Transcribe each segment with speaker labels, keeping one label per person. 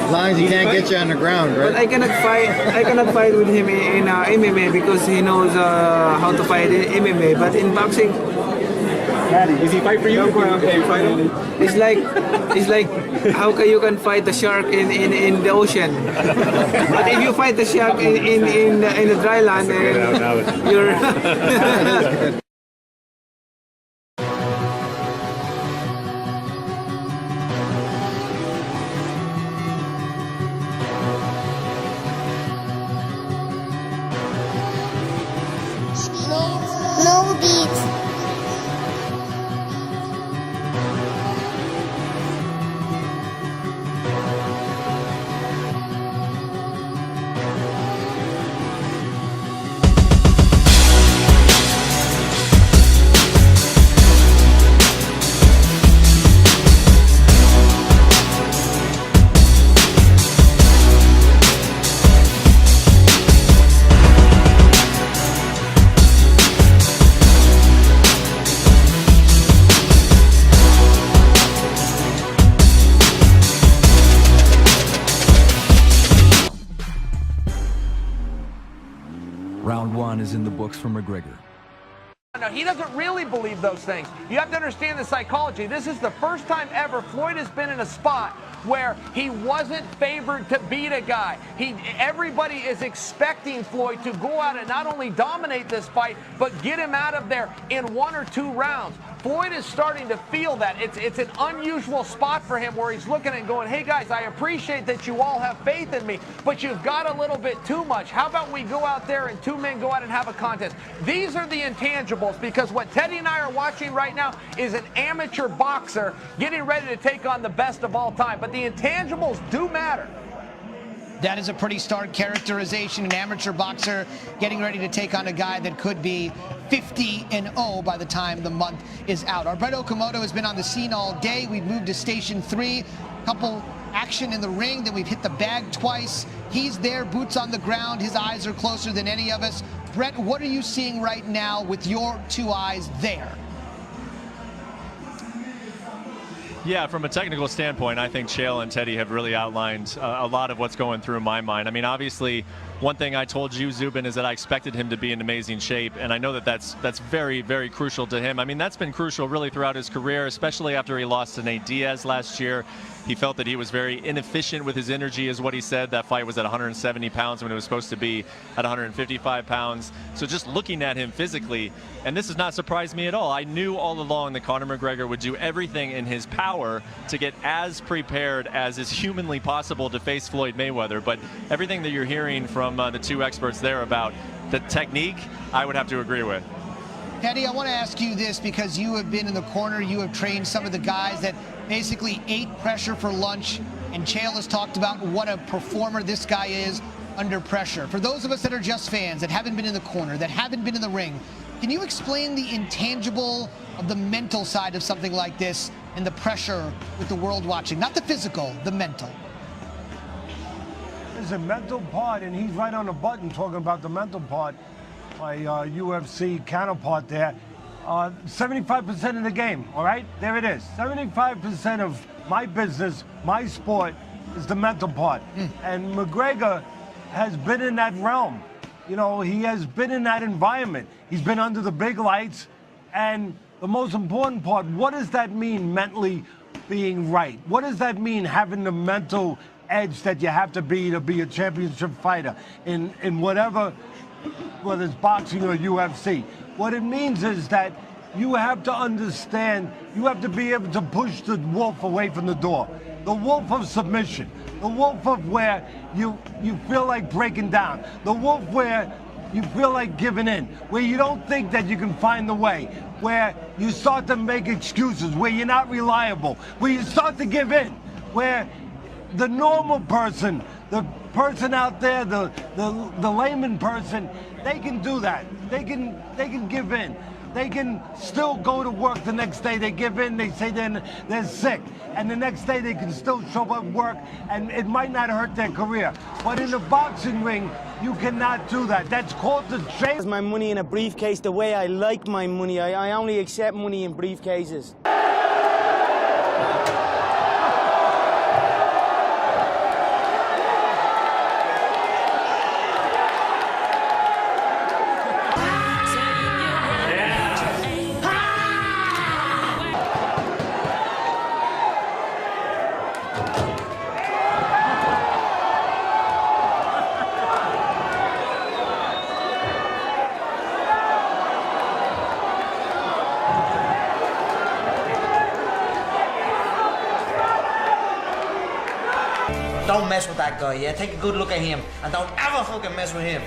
Speaker 1: As long as he can't get you on the ground, right?
Speaker 2: But I cannot fight with him in MMA because he knows how to fight in MMA. But in boxing,
Speaker 3: Does he fight for you?
Speaker 2: it's like how can you fight a shark in the ocean? But if you fight the shark in the dry land, you're.
Speaker 4: No beats.
Speaker 5: Round one is in the books for McGregor.
Speaker 6: No, he doesn't really believe those things. You have to understand the psychology. This is the first time ever Floyd has been in a spot where he wasn't favored to beat a guy. Everybody is expecting Floyd to go out and not only dominate this fight, but get him out of there in 1 or 2 rounds. Floyd is starting to feel that. It's an unusual spot for him where he's looking and going, hey guys, I appreciate that you all have faith in me, but you've got a little bit too much. How about we go out there and 2 men go out and have a contest? These are the intangibles, because what Teddy and I are watching right now is an amateur boxer getting ready to take on the best of all time. But the intangibles do matter.
Speaker 7: That is a pretty stark characterization. An amateur boxer getting ready to take on a guy that could be 50-0 by the time the month is out. Alberto Komodo has been on the scene all day. We've moved to station 3. Couple action in the ring. Then we've hit the bag twice. He's there, boots on the ground. His eyes are closer than any of us. Brett, what are you seeing right now with your 2 eyes there?
Speaker 8: Yeah, from a technical standpoint, I think Chael and Teddy have really outlined a lot of what's going through my mind. I mean, obviously, one thing I told you, Zubin, is that I expected him to be in amazing shape, and I know that that's very, very crucial to him. I mean, that's been crucial really throughout his career, especially after he lost to Nate Diaz last year. He felt that he was very inefficient with his energy, is what he said. That fight was at 170 pounds when it was supposed to be at 155 pounds. So just looking at him physically, and this has not surprised me at all. I knew all along that Conor McGregor would do everything in his power to get as prepared as is humanly possible to face Floyd Mayweather. But everything that you're hearing from the 2 experts there about the technique, I would have to agree with.
Speaker 7: Teddy, I want to ask you this because you have been in the corner. You have trained some of the guys that basically ate pressure for lunch, and Chael has talked about what a performer this guy is under pressure. For those of us that are just fans, that haven't been in the corner, that haven't been in the ring, can you explain the intangible of the mental side of something like this and the pressure with the world watching? Not the physical, the mental.
Speaker 9: There's a mental part, and he's right on the button talking about the mental part. My UFC counterpart there. 75% of the game, all right? There it is. 75% of my business, my sport, is the mental part. And McGregor has been in that realm. You know, he has been in that environment. He's been under the big lights. And the most important part, what does that mean mentally being right? What does that mean having the mental edge that you have to be a championship fighter in whatever, whether it's boxing or UFC? What it means is that you have to understand, you have to be able to push the wolf away from the door. The wolf of submission. The wolf of where you feel like breaking down. The wolf where you feel like giving in. Where you don't think that you can find the way. Where you start to make excuses. Where you're not reliable. Where you start to give in. Where the normal person, the person out there, the layman person, they can do that. They can give in. They can still go to work the next day. They give in. They say they're sick. And the next day they can still show up at work, and it might not hurt their career. But in the boxing ring, you cannot do that. That's called the chase.
Speaker 10: My money in a briefcase the way I like my money. I only accept money in briefcases.
Speaker 4: Don't mess with that guy, yeah? Take a good look at him, and don't ever fucking mess with him.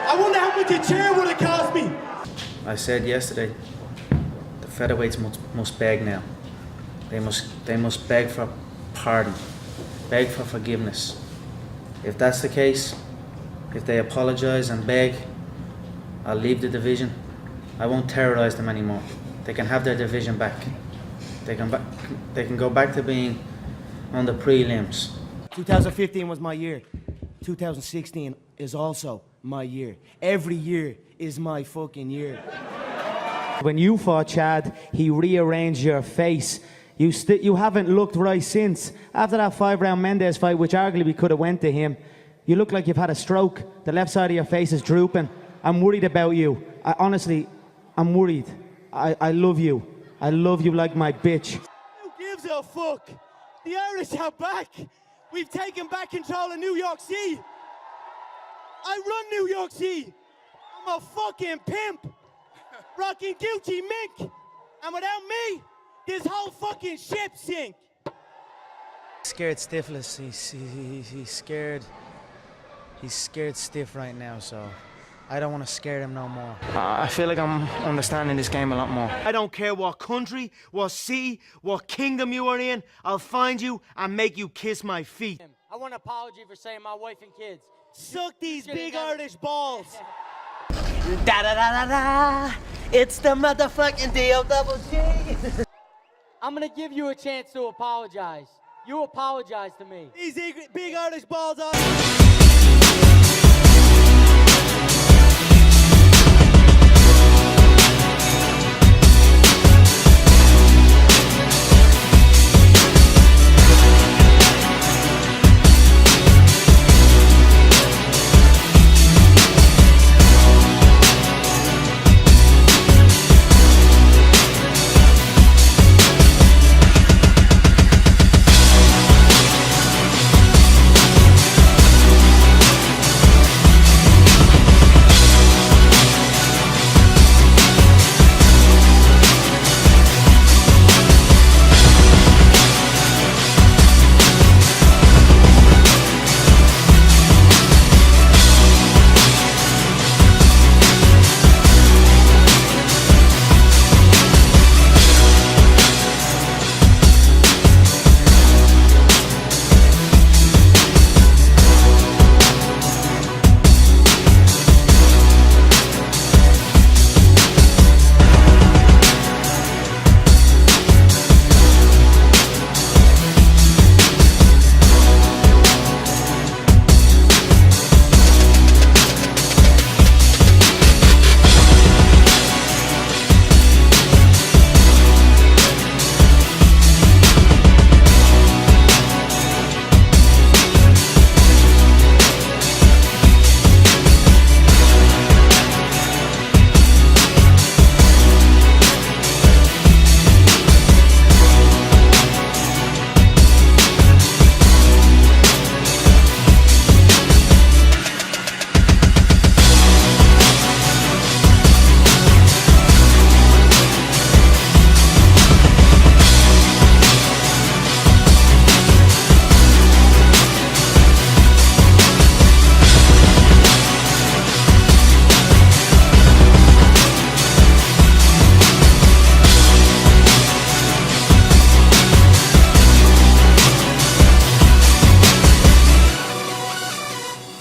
Speaker 10: I wonder how much a chair would have cost me.
Speaker 11: I said yesterday, the featherweights must beg now. They must beg for pardon, beg for forgiveness. If that's the case, if they apologize and beg, I'll leave the division. I won't terrorize them anymore. They can have their division back. They can go back to being on the prelims.
Speaker 10: 2015 was my year. 2016 is also my year. Every year is my fucking year. When you fought Chad, he rearranged your face. You haven't looked right since. After that 5-round Mendes fight, which arguably could have went to him, you look like you've had a stroke. The left side of your face is drooping. I'm worried about you. Honestly, I'm worried. I love you. I love you like my bitch.
Speaker 12: Who gives a fuck? The Irish are back. We've taken back control of New York City. I run New York City. I'm a fucking pimp. Rocking Gucci mink. And without me, this whole fucking ship sink.
Speaker 10: Scared stiffless. He's scared. He's scared stiff right now, so I don't want to scare him no more. I feel like I'm understanding this game a lot more. I don't care what country, what city, what kingdom you are in. I'll find you and make you kiss my feet.
Speaker 13: I want an apology for saying my wife and kids.
Speaker 12: Suck these big Irish balls.
Speaker 4: Da da da da da. It's the motherfucking DOWG.
Speaker 13: I'm gonna give you a chance to apologize. You apologize to me.
Speaker 12: These big Irish balls are...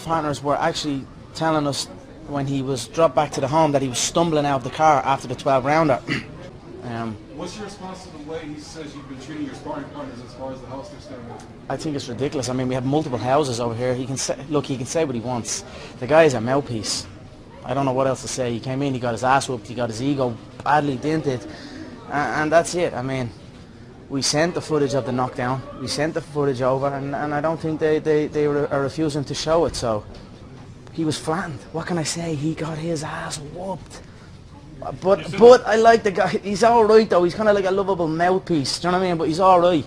Speaker 10: Partners were actually telling us when he was dropped back to the home that he was stumbling out of the car after the 12-rounder.
Speaker 3: What's your response to the way he says you've been treating your sparring partners as far as the house they're staying at?
Speaker 10: I think it's ridiculous. I mean, we have multiple houses over here. He can say, look, he can say what he wants. The guy is a mouthpiece. I don't know what else to say. He came in, he got his ass whooped, he got his ego badly dented, and that's it. I mean, we sent the footage of the knockdown. We sent the footage over, and I don't think they are refusing to show it. So he was flattened. What can I say? He got his ass whooped. But I like the guy. He's all right though. He's kind of like a lovable mouthpiece. Do you know what I mean? But he's all right.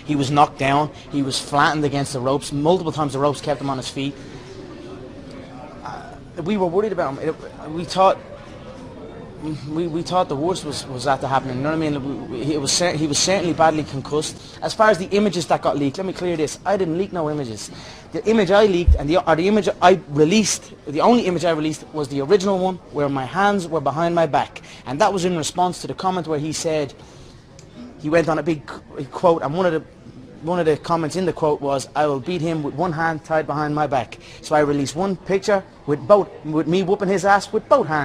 Speaker 10: He was knocked down. He was flattened against the ropes. Multiple times the ropes kept him on his feet. We were worried about him. We thought the worst was that to happen. You know what I mean? He was certainly badly concussed. As far as the images that got leaked, let me clear this. I didn't leak no images. The image I leaked and the image I released, the only image I released was the original one where my hands were behind my back, and that was in response to the comment where he said, he went on a big quote, and one of the comments in the quote was, "I will beat him with one hand tied behind my back." So I released one picture with me whooping his ass with both hands.